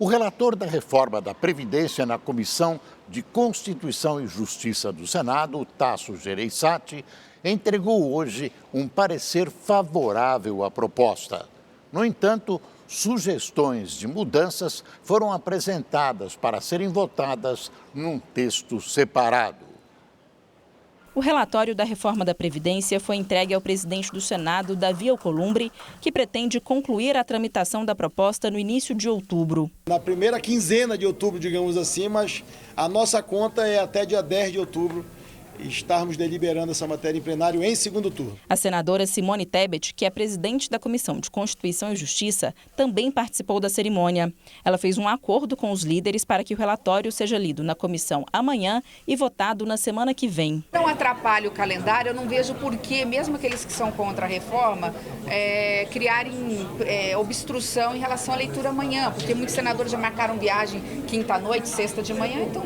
O relator da reforma da Previdência na Comissão de Constituição e Justiça do Senado, Tasso Gereissati, entregou hoje um parecer favorável à proposta. No entanto, sugestões de mudanças foram apresentadas para serem votadas num texto separado. O relatório da reforma da Previdência foi entregue ao presidente do Senado, Davi Alcolumbre, que pretende concluir a tramitação da proposta no início de outubro. Na primeira quinzena de outubro, digamos assim, mas a nossa conta é até dia 10 de outubro estarmos deliberando essa matéria em plenário em segundo turno. A senadora Simone Tebet, que é presidente da Comissão de Constituição e Justiça, também participou da cerimônia. Ela fez um acordo com os líderes para que o relatório seja lido na comissão amanhã e votado na semana que vem. Não atrapalha o calendário, eu não vejo por que, mesmo aqueles que são contra a reforma, criarem obstrução em relação à leitura amanhã, porque muitos senadores já marcaram viagem quinta-noite, sexta de manhã, então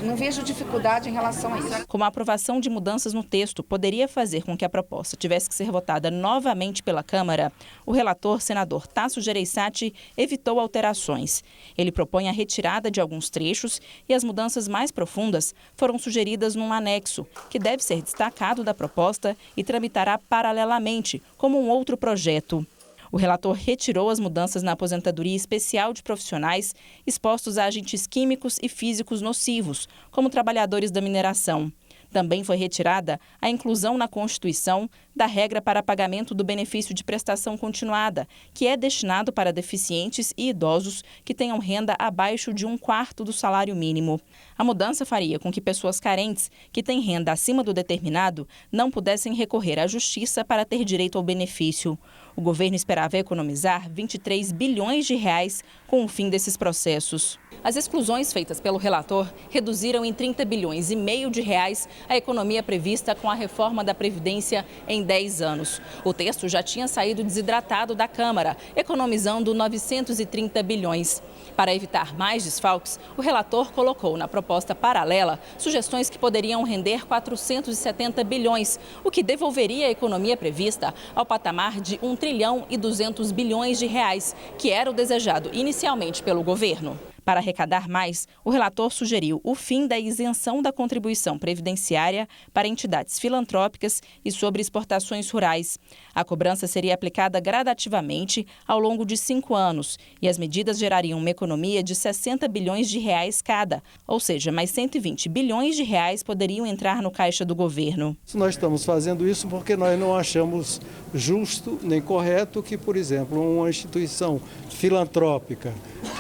não vejo dificuldade em relação a isso. Como a aprovação de mudanças no texto poderia fazer com que a proposta tivesse que ser votada novamente pela Câmara, o relator, senador Tasso Gereissati, evitou alterações. Ele propõe a retirada de alguns trechos e as mudanças mais profundas foram sugeridas num anexo, que deve ser destacado da proposta e tramitará paralelamente, como um outro projeto. O relator retirou as mudanças na aposentadoria especial de profissionais expostos a agentes químicos e físicos nocivos, como trabalhadores da mineração. Também foi retirada a inclusão na Constituição da regra para pagamento do benefício de prestação continuada, que é destinado para deficientes e idosos que tenham renda abaixo de 1/4 do salário mínimo. A mudança faria com que pessoas carentes, que têm renda acima do determinado, não pudessem recorrer à justiça para ter direito ao benefício. O governo esperava economizar 23 bilhões de reais com o fim desses processos. As exclusões feitas pelo relator reduziram em 30 bilhões e meio de reais a economia prevista com a reforma da Previdência em 10 anos. O texto já tinha saído desidratado da Câmara, economizando 930 bilhões. Para evitar mais desfalques, o relator colocou na proposta paralela sugestões que poderiam render 470 bilhões, o que devolveria a economia prevista ao patamar de 1 trilhão e 200 bilhões de reais, que era o desejado inicialmente pelo governo. Para arrecadar mais, o relator sugeriu o fim da isenção da contribuição previdenciária para entidades filantrópicas e sobre exportações rurais. A cobrança seria aplicada gradativamente ao longo de 5 anos e as medidas gerariam uma economia de 60 bilhões de reais cada, ou seja, mais 120 bilhões de reais poderiam entrar no caixa do governo. Nós estamos fazendo isso porque nós não achamos justo nem correto que, por exemplo, uma instituição filantrópica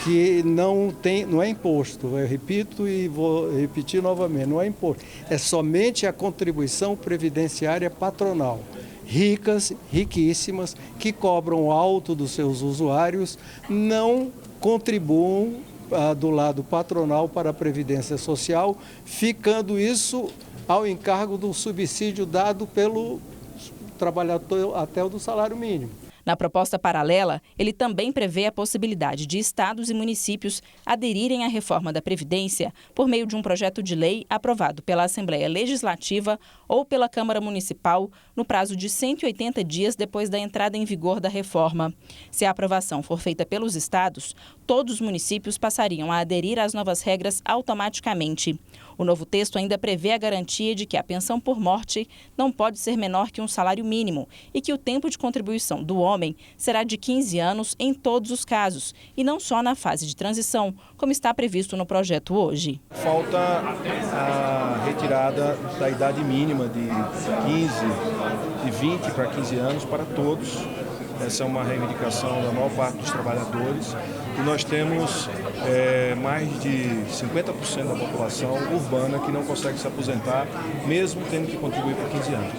que não é imposto, eu repito e vou repetir novamente, não é imposto, é somente a contribuição previdenciária patronal. Ricas, riquíssimas, que cobram alto dos seus usuários, não contribuam do lado patronal para a Previdência Social, ficando isso ao encargo do subsídio dado pelo trabalhador até o do salário mínimo. Na proposta paralela, ele também prevê a possibilidade de estados e municípios aderirem à reforma da Previdência por meio de um projeto de lei aprovado pela Assembleia Legislativa ou pela Câmara Municipal no prazo de 180 dias depois da entrada em vigor da reforma. Se a aprovação for feita pelos estados, todos os municípios passariam a aderir às novas regras automaticamente. O novo texto ainda prevê a garantia de que a pensão por morte não pode ser menor que um salário mínimo e que o tempo de contribuição do homem será de 15 anos em todos os casos e não só na fase de transição, como está previsto no projeto hoje. Falta a retirada da idade mínima de 20 para 15 anos para todos. Essa é uma reivindicação da maior parte dos trabalhadores e nós temos mais de 50% da população urbana que não consegue se aposentar, mesmo tendo que contribuir por 15 anos.